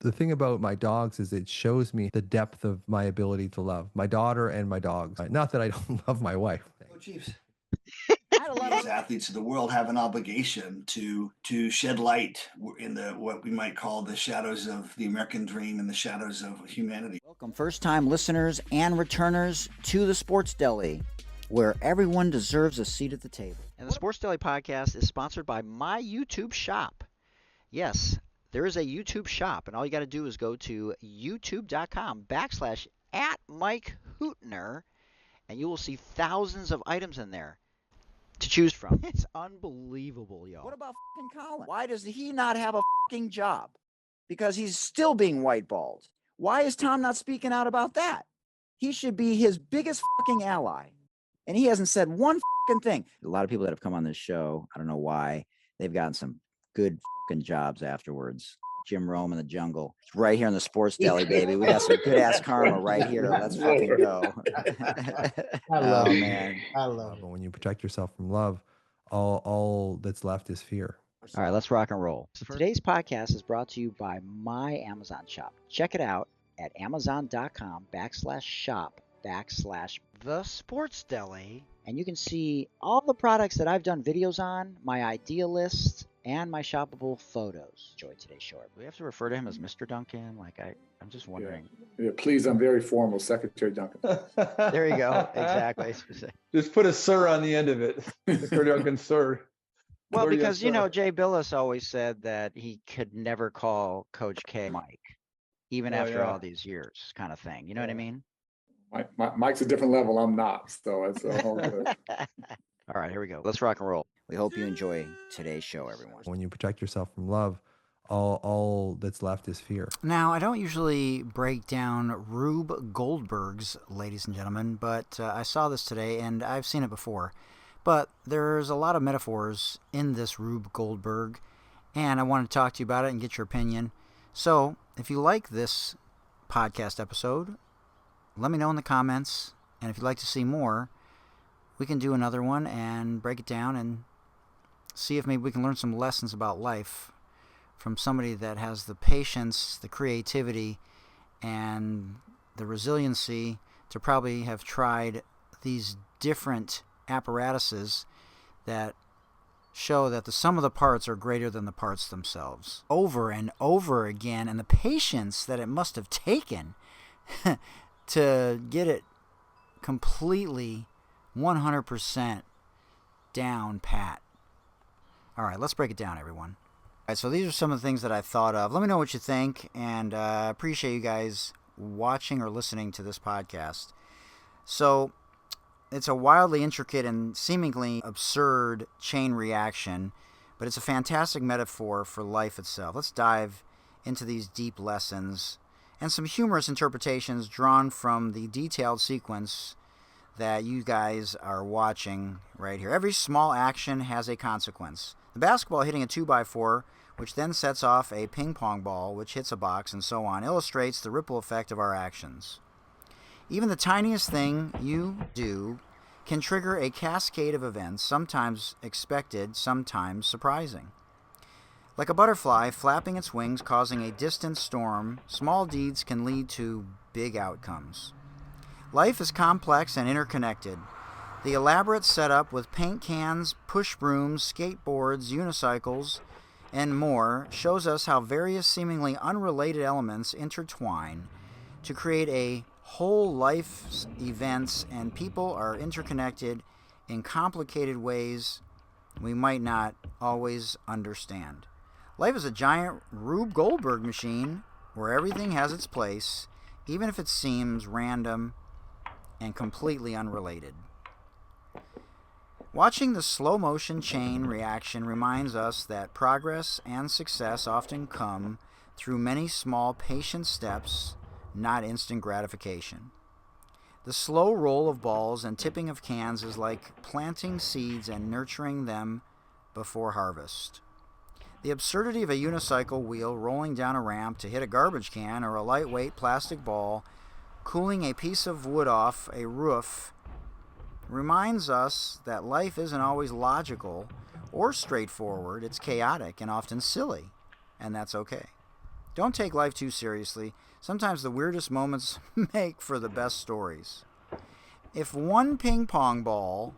The thing about my dogs is it shows me the depth of my ability to love my daughter and my dogs. Not that I don't love my wife. Oh, Chiefs. We as athletes of the world have an obligation to shed light in the what we might call the shadows of the American dream and the shadows of humanity. Welcome first-time listeners and returners to the Sports Deli, where everyone deserves a seat at the table. And the Sports Deli podcast is sponsored by my YouTube shop. Yes, there is a YouTube shop, and all you got to do is go to youtube.com/@MikeHootner, and you will see thousands of items in there to choose from. It's unbelievable, y'all. What about fucking Colin? Why does he not have a fucking job? Because he's still being whiteballed. Why is Tom not speaking out about that? He should be his biggest fucking ally. And he hasn't said one fucking thing. A lot of people that have come on this show, I don't know why, they've gotten some good fucking jobs afterwards. Jim Rome in the jungle. It's right here in the Sports Deli, baby. We got some good ass karma right here. Let's fucking go. I love it. Man. I love it. But when you protect yourself from love, all that's left is fear. All right, let's rock and roll. So today's podcast is brought to you by my Amazon shop. Check it out at amazon.com/shop/the Sports Deli. And you can see all the products that I've done videos on, my idea list, and my shoppable photos. Enjoy today's show. Do we have to refer to him as Mr. Duncan? I'm just wondering. Yeah, please, I'm very formal, Secretary Duncan. There you go. Exactly. Just put a sir on the end of it. Mr. Duncan, sir. Well, Sir, yes, because, sir. Jay Billis always said that he could never call Coach K Mike, even Oh, after yeah. all these years, kind of thing. You know what I mean? Mike's a different level. I'm not. So it's a whole All right, here we go. Let's rock and roll. We hope you enjoy today's show, everyone. When you protect yourself from love, all that's left is fear. Now, I don't usually break down Rube Goldberg's, ladies and gentlemen, but I saw this today, and I've seen it before. But there's a lot of metaphors in this Rube Goldberg, and I want to talk to you about it and get your opinion. So, if you like this podcast episode, let me know in the comments, and if you'd like to see more, we can do another one and break it down and see if maybe we can learn some lessons about life from somebody that has the patience, the creativity, and the resiliency to probably have tried these different apparatuses that show that the sum of the parts are greater than the parts themselves. Over and over again, and the patience that it must have taken to get it completely 100% down pat. All right, let's break it down, everyone. All right, so these are some of the things that I thought of. Let me know what you think, and I appreciate you guys watching or listening to this podcast. So, it's a wildly intricate and seemingly absurd chain reaction, but it's a fantastic metaphor for life itself. Let's dive into these deep lessons and some humorous interpretations drawn from the detailed sequence that you guys are watching right here. Every small action has a consequence. The basketball hitting a 2x4, which then sets off a ping pong ball, which hits a box, and so on, illustrates the ripple effect of our actions. Even the tiniest thing you do can trigger a cascade of events, sometimes expected, sometimes surprising. Like a butterfly flapping its wings, causing a distant storm, small deeds can lead to big outcomes. Life is complex and interconnected. The elaborate setup with paint cans, push brooms, skateboards, unicycles, and more shows us how various seemingly unrelated elements intertwine to create a whole life's events, and people are interconnected in complicated ways we might not always understand. Life is a giant Rube Goldberg machine where everything has its place, even if it seems random and completely unrelated. Watching the slow-motion chain reaction reminds us that progress and success often come through many small, patient steps, not instant gratification. The slow roll of balls and tipping of cans is like planting seeds and nurturing them before harvest. The absurdity of a unicycle wheel rolling down a ramp to hit a garbage can or a lightweight plastic ball cooling a piece of wood off a roof reminds us that life isn't always logical or straightforward. It's chaotic and often silly, and that's okay. Don't take life too seriously. Sometimes the weirdest moments make for the best stories. If one ping pong ball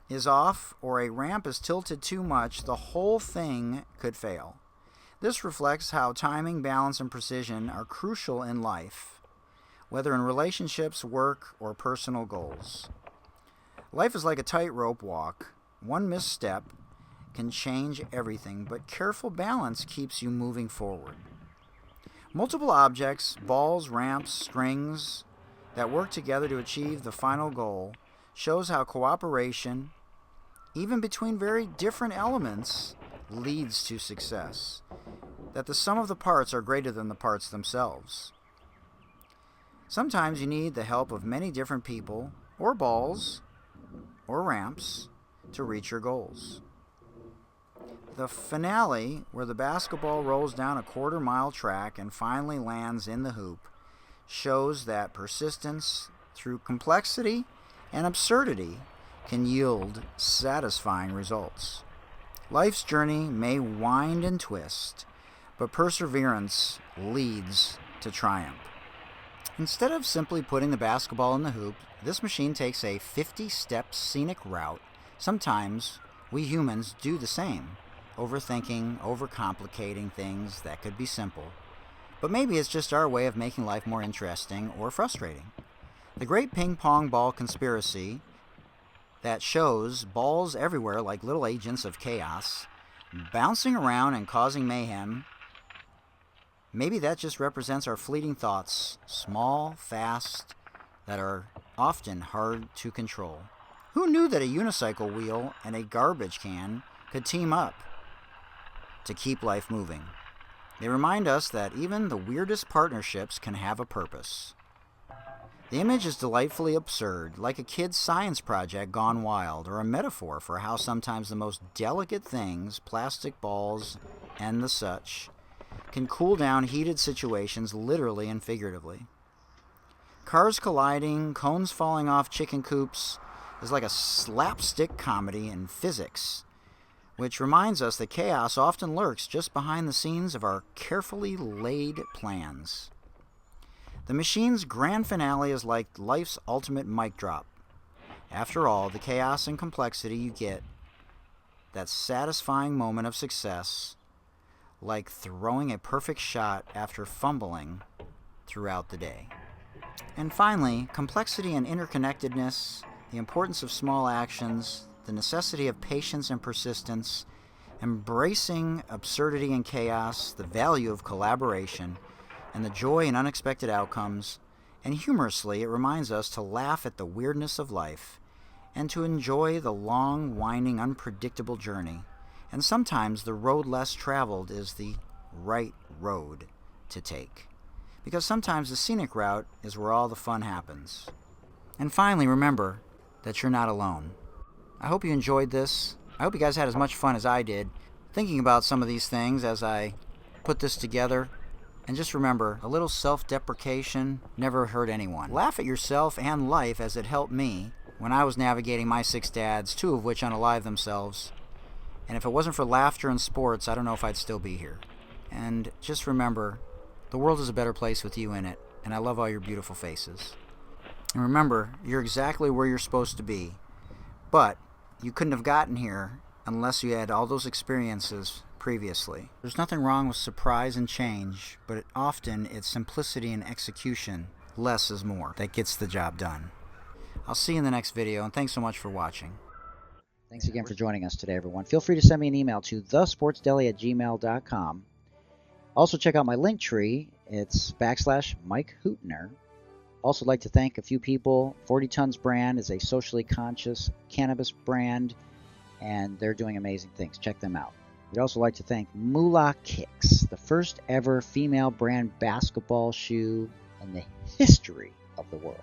is off or a ramp is tilted too much, the whole thing could fail. This reflects how timing, balance, and precision are crucial in life, whether in relationships, work, or personal goals. Life is like a tightrope walk. One misstep can change everything, but careful balance keeps you moving forward. Multiple objects, balls, ramps, strings that work together to achieve the final goal shows how cooperation, even between very different elements, leads to success. That the sum of the parts are greater than the parts themselves. Sometimes you need the help of many different people, or balls, or ramps, to reach your goals. The finale, where the basketball rolls down a quarter-mile track and finally lands in the hoop, shows that persistence through complexity and absurdity can yield satisfying results. Life's journey may wind and twist, but perseverance leads to triumph. Instead of simply putting the basketball in the hoop, this machine takes a 50-step scenic route. Sometimes we humans do the same, overthinking, overcomplicating things that could be simple. But maybe it's just our way of making life more interesting or frustrating. The Great Ping Pong Ball Conspiracy that shows balls everywhere like little agents of chaos, bouncing around and causing mayhem. Maybe that just represents our fleeting thoughts, small, fast, that are often hard to control. Who knew that a unicycle wheel and a garbage can could team up to keep life moving? They remind us that even the weirdest partnerships can have a purpose. The image is delightfully absurd, like a kid's science project gone wild, or a metaphor for how sometimes the most delicate things, plastic balls and the such, can cool down heated situations literally and figuratively. Cars colliding, cones falling off chicken coops is like a slapstick comedy in physics, which reminds us that chaos often lurks just behind the scenes of our carefully laid plans. The machine's grand finale is like life's ultimate mic drop. After all, the chaos and complexity you get, that satisfying moment of success, like throwing a perfect shot after fumbling throughout the day. And finally, complexity and interconnectedness, the importance of small actions, the necessity of patience and persistence, embracing absurdity and chaos, the value of collaboration, and the joy in unexpected outcomes. And humorously, it reminds us to laugh at the weirdness of life and to enjoy the long, winding, unpredictable journey. And sometimes the road less traveled is the right road to take, because sometimes the scenic route is where all the fun happens. And finally, remember that you're not alone. I hope you enjoyed this. I hope you guys had as much fun as I did thinking about some of these things as I put this together. And just remember, a little self-deprecation never hurt anyone. Laugh at yourself and life as it helped me when I was navigating my 6 dads, 2 of which unalived themselves. And if it wasn't for laughter and sports, I don't know if I'd still be here. And just remember, the world is a better place with you in it, and I love all your beautiful faces. And remember, you're exactly where you're supposed to be, but you couldn't have gotten here unless you had all those experiences previously. There's nothing wrong with surprise and change, but often it's simplicity and execution, less is more, that gets the job done. I'll see you in the next video, and thanks so much for watching. Thanks again for joining us today, everyone. Feel free to send me an email to thesportsdeli@gmail.com. Also, check out my link tree. It's /Mike Hootner. Also, like to thank a few people. 40 Tons brand is a socially conscious cannabis brand, and they're doing amazing things. Check them out. We'd also like to thank Moolah Kicks, the first ever female brand basketball shoe in the history of the world.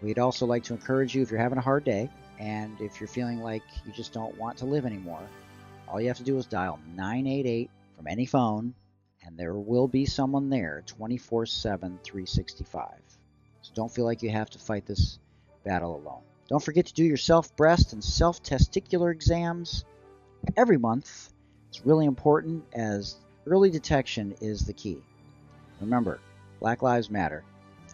We'd also like to encourage you, if you're having a hard day, and if you're feeling like you just don't want to live anymore, all you have to do is dial 988 from any phone, and there will be someone there 24/7, 365. So don't feel like you have to fight this battle alone. Don't forget to do your self-breast and self-testicular exams every month. It's really important, as Early detection is the key. Remember, Black Lives Matter.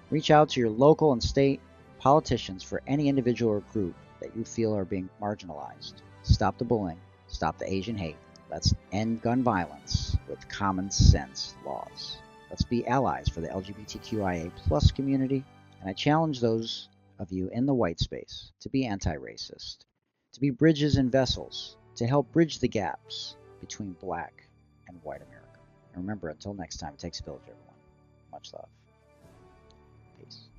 Reach out to your local and state politicians for any individual or group that you feel are being marginalized. Stop the bullying. Stop the Asian hate. Let's end gun violence with common sense laws. Let's be allies for the LGBTQIA+ community. And I challenge those of you in the white space to be anti-racist, to be bridges and vessels, to help bridge the gaps between black and white America. And remember, until next time, it takes a village, everyone. Much love. Peace.